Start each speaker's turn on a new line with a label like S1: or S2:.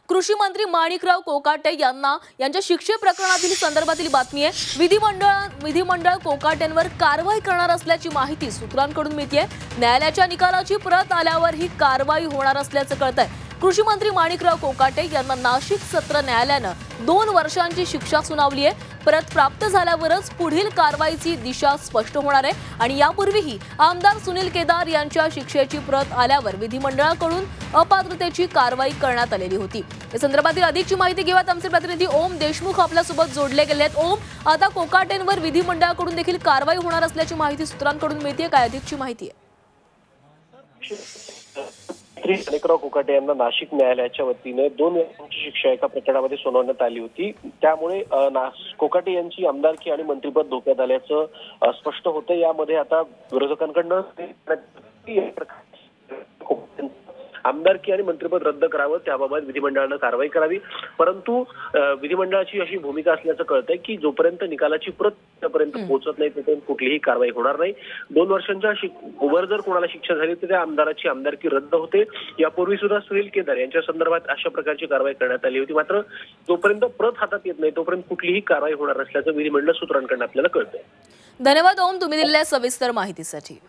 S1: कृषी मंत्री माणिकराव कोकाटे यांच्या शिक्षे प्रकरणातील संदर्भातील बातमी आहे। विधिमंडळ कोकाटेंवर कारवाई करणार असल्याची माहिती सूत्रांकडून मिळते। न्यायालयाच्या निकालाची प्रत आल्यावर ही कारवाई होणार असल्याचं कळतंय। कृषी मंत्री माणिकराव कोकाटे यांना नाशिक सत्र न्यायालयानं 2 वर्षांची शिक्षा सुनावली आहे। प्रत प्राप्त झाल्यावरच पुढील कारवाईची दिशा स्पष्ट होणार आहे आणि यापूर्वीही आमदार सुनील केदार यांच्या शिक्षेची प्रत आल्यावर विधिमंडळाकडून अपात्रतेची कारवाई करण्यात आलेली होती। या संदर्भातील अधिकची माहिती घेऊयात आमचे प्रतिनिधी ओम देशमुख आपल्यासोबत जोडले गेले आहेत। ओम, आता कोकाटेंवर विधिमंडळाकडून देखील कारवाई होणार असल्याची माहिती सूत्रांकडून मिळते, काय अधिकची माहिती आहे?
S2: माणिकराव कोकाटे यांना नाशिक न्यायालयाच्या वतीने 2 वर्षांची शिक्षा एका प्रकरणामध्ये सुनावण्यात आली होती। त्यामुळे कोकाटे यांची आमदारकी आणि मंत्रिपद धोक्यात आल्याचं स्पष्ट होतं। यामध्ये आता विरोधकांकडून आमदारकी आणि मंत्रिपद रद्द करावं त्याबाबत विधिमंडळानं कारवाई करावी, परंतु विधिमंडळाची अशी भूमिका असल्याचं कळतंय की जोपर्यंत निकालाची प्रत त्यापर्यंत पोहोचत नाही तोपर्यंत कुठलीही कारवाई होणार नाही। 2 वर्षांच्या वर जर कोणाला शिक्षा झाली तर त्या आमदाराची आमदारकी रद्द होते। यापूर्वी सुद्धा सुनील केदार यांच्या संदर्भात अशा प्रकारची कारवाई करण्यात आली होती, मात्र जोपर्यंत प्रत हातात येत नाही तोपर्यंत कुठलीही कारवाई होणार नसल्याचं विधिमंडळ सूत्रांकडून आपल्याला कळतंय।
S1: धन्यवाद ओम, तुम्ही दिलेल्या सविस्तर माहितीसाठी।